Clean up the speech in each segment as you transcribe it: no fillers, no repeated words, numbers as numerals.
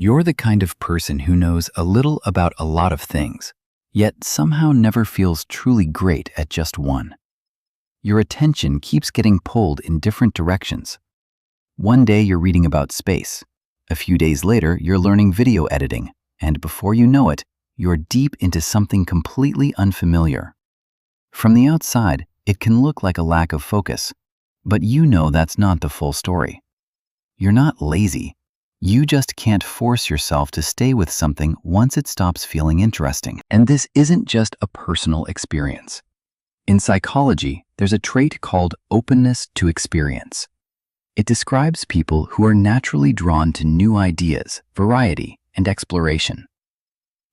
You're the kind of person who knows a little about a lot of things, yet somehow never feels truly great at just one. Your attention keeps getting pulled in different directions. One day you're reading about space. A few days later, you're learning video editing, and before you know it, you're deep into something completely unfamiliar. From the outside, it can look like a lack of focus, but you know that's not the full story. You're not lazy. You just can't force yourself to stay with something once it stops feeling interesting. And this isn't just a personal experience. In psychology, there's a trait called openness to experience. It describes people who are naturally drawn to new ideas, variety, and exploration.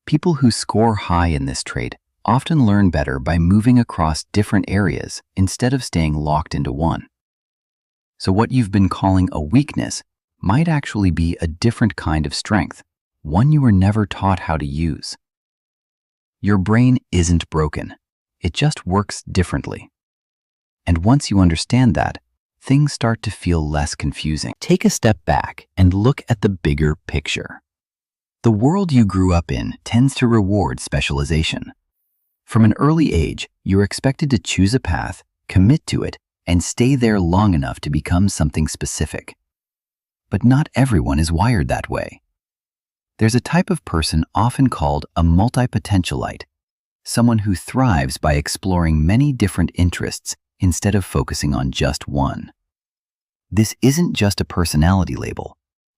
People who score high in this trait often learn better by moving across different areas instead of staying locked into one. So what you've been calling a weakness might actually be a different kind of strength, one you were never taught how to use. Your brain isn't broken. It just works differently. And once you understand that, things start to feel less confusing. Take a step back and look at the bigger picture. The world you grew up in tends to reward specialization. From an early age, you're expected to choose a path, commit to it, and stay there long enough to become something specific. But not everyone is wired that way. There's a type of person often called a multi-potentialite, someone who thrives by exploring many different interests instead of focusing on just one. This isn't just a personality label.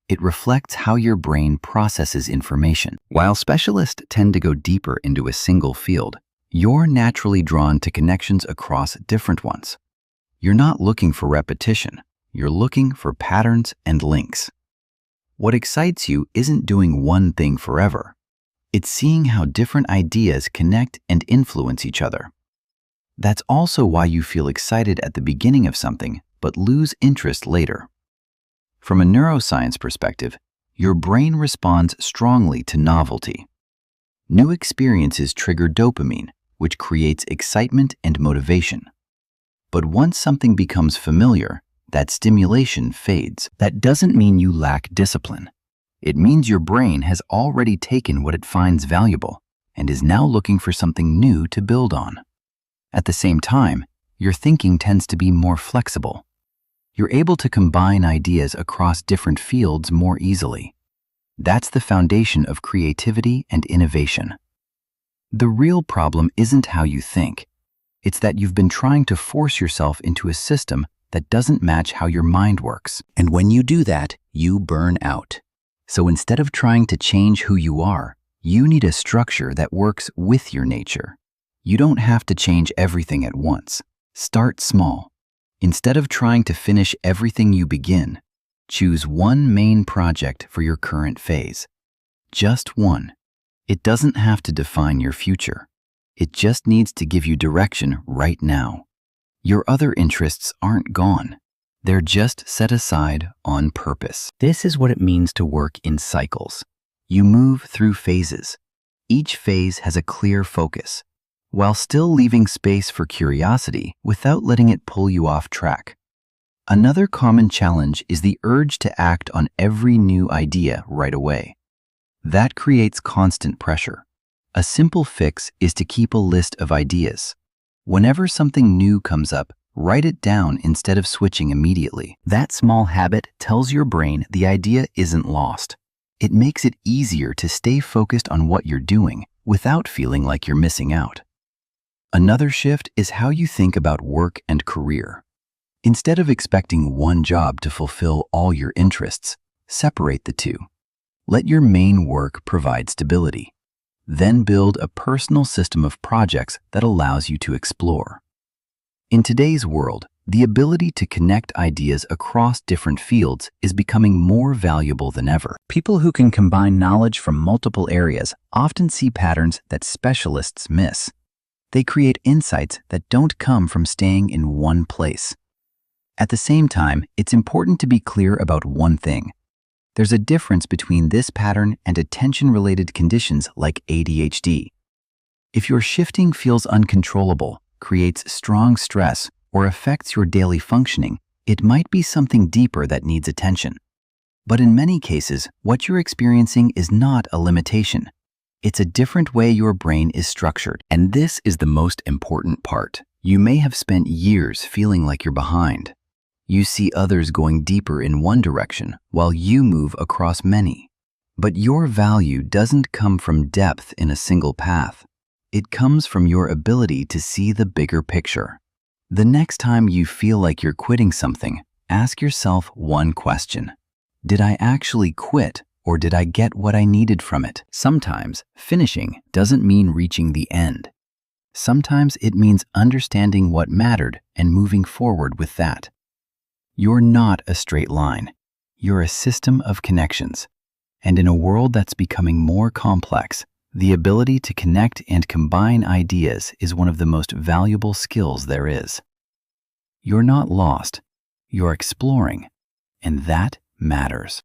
It reflects how your brain processes information. While specialists tend to go deeper into a single field, you're naturally drawn to connections across different ones. You're not looking for repetition. You're looking for patterns and links. What excites you isn't doing one thing forever. It's seeing how different ideas connect and influence each other. That's also why you feel excited at the beginning of something, but lose interest later. From a neuroscience perspective, your brain responds strongly to novelty. New experiences trigger dopamine, which creates excitement and motivation. But once something becomes familiar, that stimulation fades. That doesn't mean you lack discipline. It means your brain has already taken what it finds valuable and is now looking for something new to build on. At the same time, your thinking tends to be more flexible. You're able to combine ideas across different fields more easily. That's the foundation of creativity and innovation. The real problem isn't how you think. It's that you've been trying to force yourself into a system that doesn't match how your mind works. And when you do that, you burn out. So instead of trying to change who you are, you need a structure that works with your nature. You don't have to change everything at once. Start small. Instead of trying to finish everything you begin, choose one main project for your current phase. Just one. It doesn't have to define your future. It just needs to give you direction right now. Your other interests aren't gone. They're just set aside on purpose. This is what it means to work in cycles. You move through phases. Each phase has a clear focus, while still leaving space for curiosity without letting it pull you off track. Another common challenge is the urge to act on every new idea right away. That creates constant pressure. A simple fix is to keep a list of ideas. Whenever something new comes up, write it down instead of switching immediately. That small habit tells your brain the idea isn't lost. It makes it easier to stay focused on what you're doing without feeling like you're missing out. Another shift is how you think about work and career. Instead of expecting one job to fulfill all your interests, separate the two. Let your main work provide stability. Then build a personal system of projects that allows you to explore. In today's world, the ability to connect ideas across different fields is becoming more valuable than ever. People who can combine knowledge from multiple areas often see patterns that specialists miss. They create insights that don't come from staying in one place. At the same time, it's important to be clear about one thing. There's a difference between this pattern and attention-related conditions like ADHD. If your shifting feels uncontrollable, creates strong stress, or affects your daily functioning, it might be something deeper that needs attention. But in many cases, what you're experiencing is not a limitation. It's a different way your brain is structured. And this is the most important part. You may have spent years feeling like you're behind. You see others going deeper in one direction while you move across many. But your value doesn't come from depth in a single path. It comes from your ability to see the bigger picture. The next time you feel like you're quitting something, ask yourself one question. Did I actually quit, or did I get what I needed from it? Sometimes finishing doesn't mean reaching the end. Sometimes it means understanding what mattered and moving forward with that. You're not a straight line. You're a system of connections. And in a world that's becoming more complex, the ability to connect and combine ideas is one of the most valuable skills there is. You're not lost. You're exploring. And that matters.